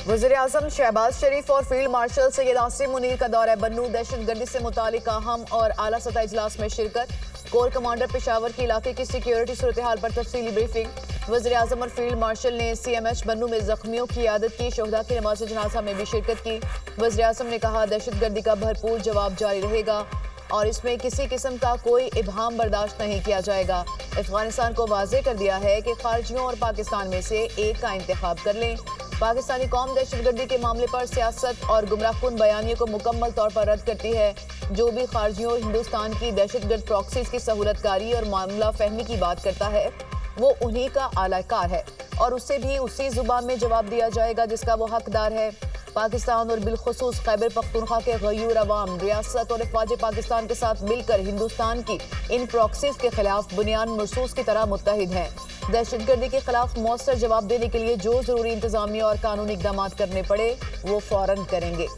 वज़ीर-ए-आज़म शहबाज शरीफ और field marshal Syed Asim Munir का दौरा बन्नू, दहशतगर्दी से मुतालिक अहम और आला सतह इजलास में शिरकत। कोर कमांडर पेशावर के इलाके की सिक्योरिटी सूरत हाल पर तफसीली ब्रीफिंग। वज़ीर-ए-आज़म और फील्ड मार्शल ने CMH बन्नू में जख्मियों की इयादत की। शोहदा की नमाज जनाजा में भी शिरकत की। वज़ीर-ए-आज़म ने कहा, दहशतगर्दी का भरपूर जवाब जारी रहेगा और इसमें किसी किस्म का कोई इबहाम बर्दाश्त नहीं किया जाएगा। अफगानिस्तान को वाज़ेह कर दिया है कि खारजियों और पाकिस्तान में से एक का इंतखाब कर लें। पाकिस्तानी कौम दहशतगर्दी के मामले पर सियासत और गुमराहकुन बयानियों को मुकम्मल तौर पर रद्द करती है। जो भी खारजियों और हिंदुस्तान की दहशतगर्द प्रॉक्सीज की सहूलतकारी और मामला फहमी की बात करता है, वो उन्हीं का आलाकार है और उससे भी उसी जुबान में जवाब दिया जाएगा जिसका वो हकदार है। पाकिस्तान और बिलखुसूस खैबर पख्तूनख्वा के गयूर अवाम रियासत और अफवाज पाकिस्तान के साथ मिलकर हिंदुस्तान की इन प्रॉक्सीज के खिलाफ बुनियाद मरसूस की तरह मुत्तहिद हैं। दहशतगर्दी के खिलाफ मौसर जवाब देने के लिए जो जरूरी इंतजामी और कानूनी इकदाम करने पड़े वो फौरन करेंगे।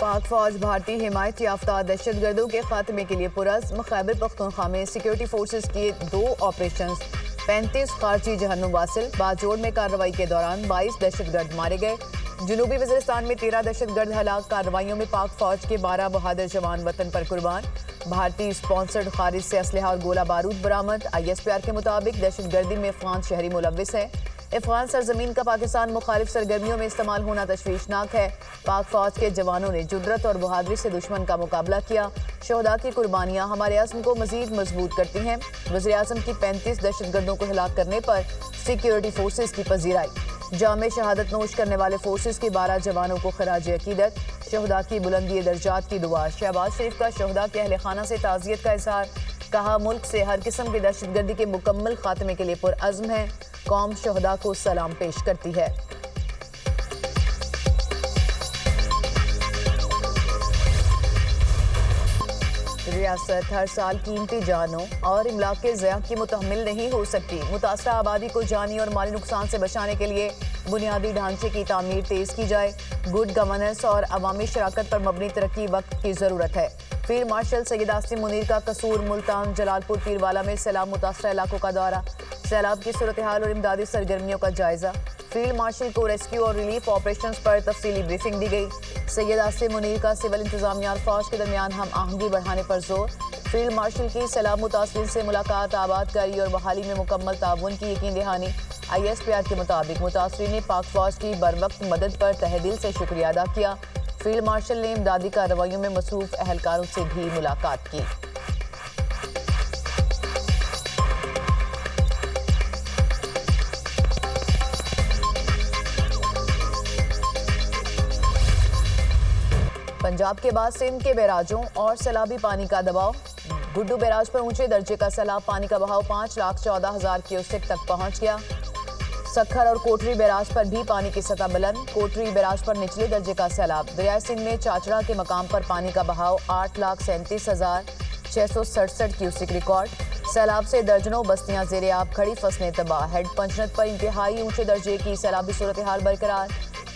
पाक फौज भारतीय हिमायत याफ्ता दहशतगर्दों के खात्मे के लिए पुरज़्म। खैबर पख्तूनख्वा में सिक्योरिटी फोर्सेस के 2 ऑपरेशन, 35 खारजी जहन्नुम वासिल। बाजोड़ में कार्रवाई के दौरान 22 दहशतगर्द मारे गए। जनूबी वज़ीरिस्तान में 13 दहशतगर्द हलाक। कार्रवाइयों में पाक फौज के 12 बहादुर जवान वतन पर कुर्बान। भारतीय स्पॉन्सर्ड खारिज से असलहा और गोला बारूद बरामद। ISPR के मुताबिक दहशतगर्दी में अफगान शहरी मुलव्विस है। अफगान सरजमीन का पाकिस्तान मुखालिफ सरगर्मियों में इस्तेमाल होना तशवीशनाक है। पाक फौज के जवानों ने जुर्रत और बहादुरी से दुश्मन का मुकाबला किया। शोहदा की कुर्बानियां हमारे अज़्म को मजीद मजबूत करती हैं। वज़ीर-ए-आज़म की 35 दहशतगर्दों को हिलाक करने पर सिक्योरिटी फोर्सेस की पजीराई। जामे शहादत नोश करने वाले फोर्सेस के 12 जवानों को खराज अकीदत। शोहदा की बुलंदी दर्जात की दुआ। शहबाज शरीफ का शोहदा के अहले खाना से ताज़ियत का इज़हार। कहा, मुल्क से हर किस्म की दहशतगर्दी के मुकम्मल खात्मे के लिए पुरअज़्म है। कौम शोहदा को सलाम पेश करती है। रियासत हर साल कीमती जानों और इमलाक के ज़िया की मुतहम्मिल नहीं हो सकती। मुतासरा आबादी को जानी और माली नुकसान से बचाने के लिए बुनियादी ढांचे की तामीर तेज़ की जाए। गुड गवर्नेंस और अवामी शराकत पर मबनी तरक्की वक्त की ज़रूरत है। फील्ड मार्शल सैयद आसिम मुनीर का कसूर, मुल्तान, जलालपुर, पीरवाला में सैलाब मुतासरा इलाकों का दौरा। सैलाब की सूरत हाल और इमदादी सरगर्मियों का जायजा। फील्ड मार्शल को रेस्क्यू और रिलीफ ऑपरेशंस पर तफसीली ब्रीफिंग दी गई। सैयद आसिम मुनीर का सिविल इंतजामिया और फौज के दरमियान हम आहंगी बढ़ाने पर जोर। फील्ड मार्शल की सैलाब मुतासरीन से मुलाकात, आबादकारी और बहाली में मुकम्मल ताउन की यकीन दहानी। ISPR के मुताबिक मुतासरीन ने पाक फौज की बरवक्त मदद पर तहे दिल से शुक्रिया अदा किया। फील्ड मार्शल ने इमदादी कार्रवाइयों में मसरूफ अहलकारों से भी मुलाकात की। पंजाब के बाद सिंध के बैराजों और सैलाबी पानी का दबाव। गुड्डू बैराज पर ऊंचे दर्जे का सैलाब, पानी का बहाव 5,14,000 क्यूसेक तक पहुंच गया। सखर और कोटरी बैराज पर भी पानी की सतह बुलंद। कोटरी बैराज पर निचले दर्जे का सैलाब। दरिया सिंध में चाचड़ा के मकाम पर पानी का बहाव 8,37,667 क्यूसेक रिकॉर्ड। सैलाब से दर्जनों बस्तियां ज़ेरे आब, खड़ी फसलें तबाह। हेड पंचनद पर इंतहाई ऊंचे दर्जे की सैलाबी सूरत हाल बरकरार।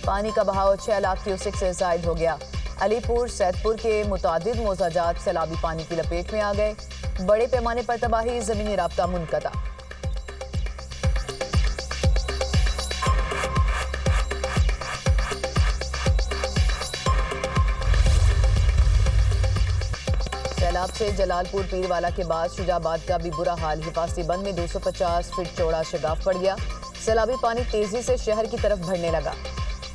पानी का बहाव 6 लाख क्यूसेक से जायद हो गया। अलीपुर, सैदपुर के मुतादिद मोजाजात सैलाबी पानी की लपेट में आ गए। बड़े पैमाने पर तबाही, ज़मीनी राब्ता मुनक़ता। सैलाब से जलालपुर, पीरवाला के बाद शुजाबाद का भी बुरा हाल। हिफाजती बंद में 250 फीट चौड़ा शगाफ पड़ गया। सैलाबी पानी तेजी से शहर की तरफ बढ़ने लगा।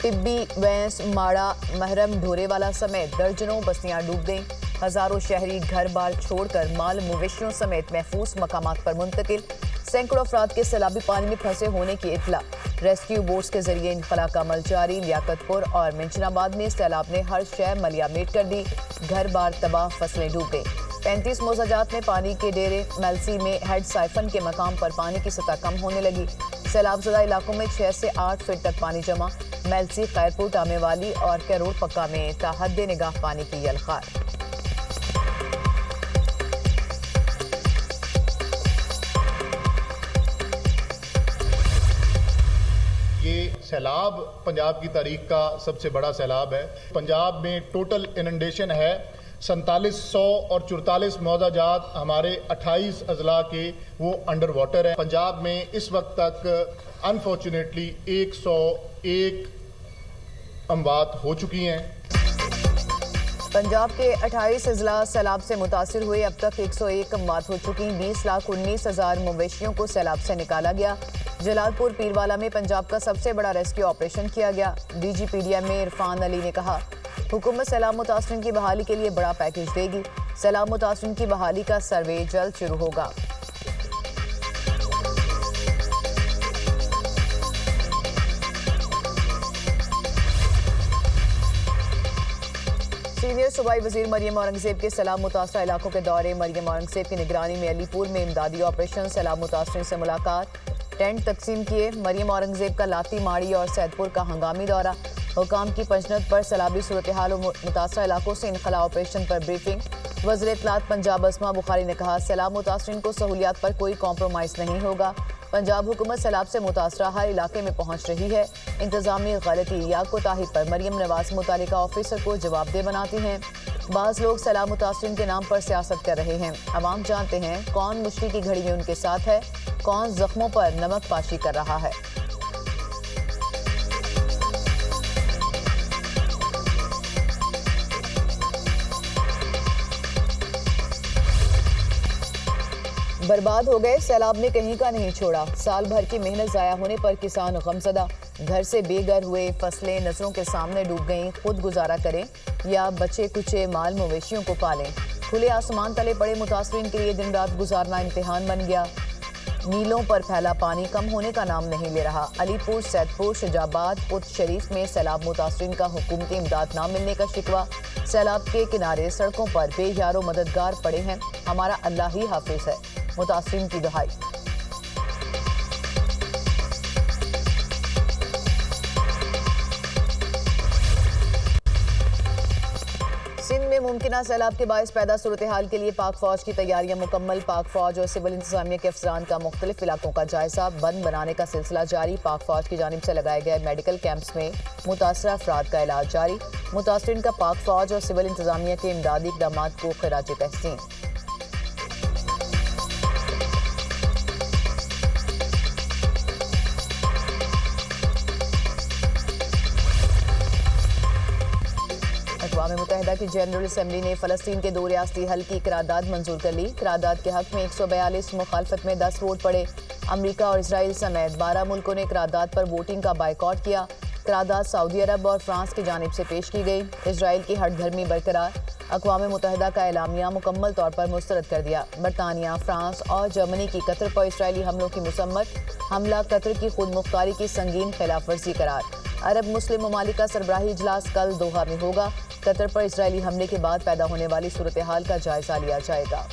टिब्बी, वेंस, माड़ा, महरम, ढोरेवाला समेत दर्जनों बस्तियां डूब गईं। हजारों शहरी घर बार छोड़कर माल मवेशियों समेत महफूज मकामात पर मुंतकिल। सैकड़ों अफराद के सैलाबी पानी में फंसे होने की इत्तला। रेस्क्यू बोट्स के जरिए इनखला का अमल जारी। लियाकतपुर और मिंचनाबाद में सैलाब ने हर शय मलिया मेट कर दी। घर बार तबाह, फसलें डूब गई। 35 मोजाजात में पानी के डेरे। मेलसी में हेड साइफन के मकाम पर पानी की सतह कम होने लगी। सैलाबजदा इलाकों में 6 से 8 फीट तक पानी जमा। मेलसी, खैरपुर, टामेवाली और कैरोल पक्का में ताहद निगाह पानी की यलखार। सैलाब पंजाब की तारीख का सबसे बड़ा सैलाब है। पंजाब में टोटल इनंडेशन है 4700 और 44 मौजाजात हमारे 28 अजला के वो अंडर वाटर है। पंजाब में इस वक्त तक अनफॉर्चुनेटली 101 अमवात हो चुकी हैं। पंजाब के 28 अजला सैलाब से मुतासिर हुए, अब तक 101 अमवात हो चुकी। 20,19,000 मवेशियों को सैलाब से निकाला गया। जलालपुर पीरवाला में पंजाब का सबसे बड़ा रेस्क्यू ऑपरेशन किया गया। DGPDM में इरफान अली ने कहा, हुकूमत सैलाब मुतासरीन की बहाली के लिए बड़ा पैकेज देगी। सैलाब मुतासरीन की बहाली का सर्वे जल्द शुरू होगा। सीनियर सूबाई वजीर मरियम औरंगजेब के सैलाब मुतासरा इलाकों के दौरे। मरियम औरंगजेब की निगरानी में अलीपुर में इमदादी ऑपरेशन। सैलाब मुतासरीन से मुलाकात, टेंट तकसीम किए। मरियम औरंगजेब का लाती, माड़ी और सैदपुर का हंगामी दौरा। हुकाम की पंजनत पर सैलाबी सूरत हाल और मुतासरा इलाकों से इनखला ऑपरेशन पर ब्रीफिंग। वज़ीर इत्तलात पंजाब अस्मा बुखारी ने कहा, सैलाब मुतासरीन को सहूलियात पर कोई कॉम्प्रोमाइज़ नहीं होगा। पंजाब हुकूमत सैलाब से मुतासरा हर इलाके में पहुंच रही है। इंतजामी गलती या कोताही पर मरियम नवाज मुतालिका ऑफिसर को जवाबदेह बनाती हैं। बाज़ लोग सैलाब मुतासरीन के नाम पर सियासत कर रहे हैं। अवाम जानते हैं कौन मुश्किल की घड़ी में उनके साथ है, कौन जख्मों पर नमक पाशी कर रहा है। बर्बाद हो गए, सैलाब ने कहीं का नहीं छोड़ा। साल भर की मेहनत जाया होने पर किसान गमज़दा, घर से बेघर हुए, फसलें नजरों के सामने डूब गईं। खुद गुजारा करें या बचे कुचे माल मवेशियों को पालें। खुले आसमान तले पड़े मुतासरीन के लिए दिन रात गुजारना इम्तिहान बन गया। नीलों पर फैला पानी कम होने का नाम नहीं ले रहा। अलीपुर, सैदपुर, शुजाबाद, उत शरीफ में सैलाब मुतासरीन का हुकूमती इमदाद न मिलने का शिकवा। सैलाब के किनारे सड़कों पर बेयारो मददगार पड़े हैं। हमारा अल्लाह ही हाफिज है, मुतासरीन की दुहाई। सिंध में मुमकिना सैलाब के बायस पैदा सूरत हाल के लिए पाक फौज की तैयारियां मुकम्मल। पाक फौज और सिविल इंतजामिया के अफसरान का मुख्तलिफ इलाकों का जायजा। बंद बनाने का सिलसिला जारी। पाक फौज की जानिब से लगाए गए मेडिकल कैंप्स में मुतासरा अफराद का इलाज जारी। मुतासरीन का पाक फौज और सिविल इंतजामिया के इमदादी इक़दाम को खिराज तहसीन। अक़वाम मुत्तहिदा की जनरल असम्बली ने फ़लस्तीन के 2 रियासती हल की करारदाद मंजूर कर ली। करारदाद के हक में 142, मुखालफत में 10 वोट पड़े। अमरीका और इसराइल समेत 12 मुल्कों ने करारदाद पर वोटिंग का बायकॉट किया। करारदाद सऊदी अरब और फ्रांस की जानिब से पेश की गई। इसराइल की हठधर्मी बरकरार। अक़वाम मुत्तहिदा का एलामिया मुकम्मल तौर पर मुस्तरद कर दिया। बरतानिया, फ्रांस और जर्मनी की कतर पर इसराइली हमलों की मुसम्मत। हमला कतर की खुद मुख्तारी की संगीन खिलाफ वर्जी करार। अरब मुस्लिम ममालिक का सरबराही इजलास कल दोहा में होगा। कतर पर इसराइली हमले के बाद पैदा होने वाली सूरत हाल का जायजा लिया जाएगा।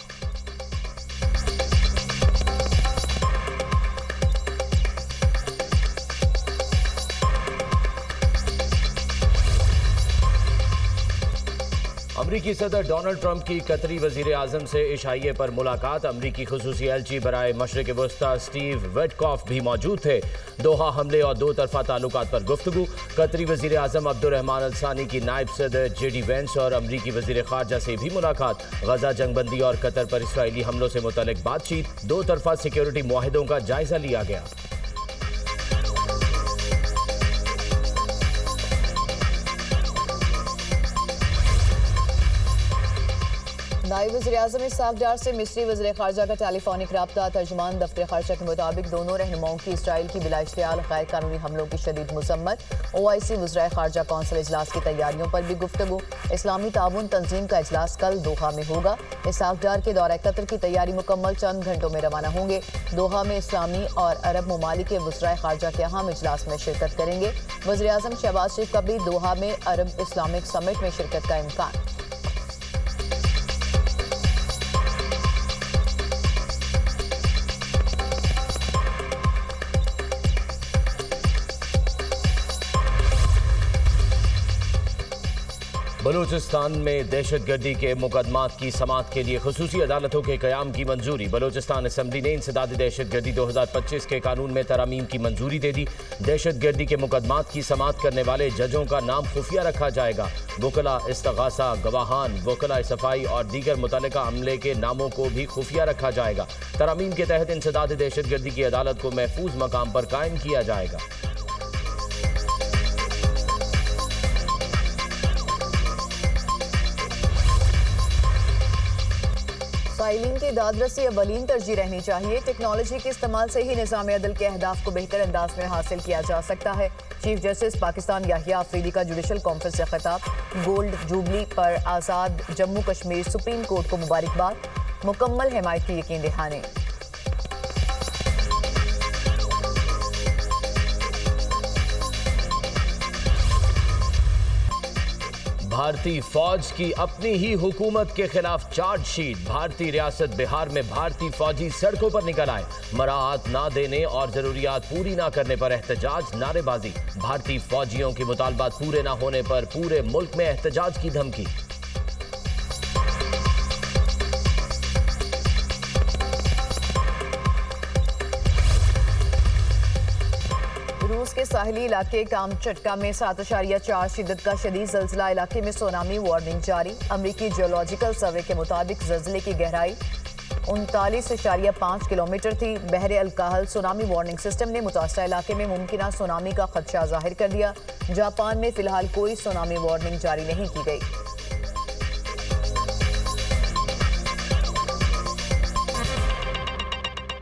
अमरीकी सदर डोनाल्ड ट्रंप की कतरी वजीर आजम से इशाइये पर मुलाकात। अमरीकी खुसूसी एलची बराए मशरिक वस्ता स्टीव वेटकॉफ भी मौजूद थे। दोहा हमले और 2 तरफा ताल्लुकात पर गुफ्तगू। कतरी वजीर आजम अब्दुर्रहमान अल सानी की नायब सदर JD वेंस और अमरीकी वजीर खारजा से भी मुलाकात। गजा जंगबंदी और कतर पर इसराइली हमलों से मुतल्लिक बातचीत। 2 तरफा सिक्योरिटी मुआहिदों का जायजा लिया गया। नायब वज़ीर-ए-आज़म इस्हाक डार से मिस्री वज़ीर ख़ारजा का टेलीफोनिक रब्ता। तर्जुमान दफ्तर ख़ारजा के मुताबिक दोनों रहनुमाओं की इसराइल की बिला इश्तियाल गैर कानूनी हमलों की शदीद मुसम्मत। OIC वज़ीर ख़ारजा कौंसिल इजलास की तैयारियों पर भी गुफ्तगू। इस्लामी ताउन तंजीम का इजलास कल दोहा में होगा। इस्हाक डार के दौरे कतर की तैयारी मुकम्मल, चंद घंटों में रवाना होंगे। दोहा में इस्लामी और अरब ममालिक के वज़ीर ख़ारजा के अहम इजलास में शिरकत करेंगे। वज़ीर-ए-आज़म शहबाज शरीफ का भी दोहा में अरब इस्लामिक समिट में शिरकत का इम्कान। बलूचिस्तान में दहशतगर्दी के मुकदमात की समाअत के लिए खुसूसी अदालतों के क़याम की मंजूरी। बलूचिस्तान असम्बली ने इंसदाद दहशतगर्दी 2025 के कानून में तरमीम की मंजूरी दे दी। दहशतगर्दी के मुकदमात की समाअत करने वाले जजों का नाम खुफिया रखा जाएगा। वकला, इस्तगासा, गवाहान, वकला सफाई और दीगर मुतल्लिका अमले के नामों को भी खुफिया रखा जाएगा। तरमीम के तहत इंसदाद दहशतगर्दी की अदालत को महफूज मकाम पर कायम किया जाएगा। फाइलिंग की दादरसी अवलीन तरजीह रहनी चाहिए। टेक्नोलॉजी के इस्तेमाल से ही निज़ाम अदल के अहदाफ को बेहतर अंदाज में हासिल किया जा सकता है। चीफ जस्टिस पाकिस्तान याहिया अफरीदी का जुडिशल कॉन्फ्रेंस से खिताब। गोल्ड जुबली पर आज़ाद जम्मू कश्मीर सुप्रीम कोर्ट को मुबारकबाद। मुकम्मल हिमायत की यकीन दहानी। भारतीय फौज की अपनी ही हुकूमत के खिलाफ चार्जशीट। भारतीय रियासत बिहार में भारतीय फौजी सड़कों पर निकल आए। मराहत ना देने और जरूरियात पूरी ना करने पर एहतजाज, नारेबाजी। भारतीय फौजियों के मुतालबात पूरे ना होने पर पूरे मुल्क में एहतजाज की धमकी। रूस के साहिली इलाके कामचटका में 7.4 शिद्दत का शदीद ज़ल्ज़ला। इलाके में सुनामी वार्निंग जारी। अमरीकी जियोलॉजिकल सर्वे के मुताबिक ज़ल्ज़ले की गहराई 39.5 किलोमीटर थी। बहरे अलकाहल सुनामी वार्निंग सिस्टम ने मुतासरा इलाके में मुमकिना सुनामी का खदशा जाहिर कर दिया। जापान में फिलहाल कोई सुनामी वार्निंग जारी नहीं की गई।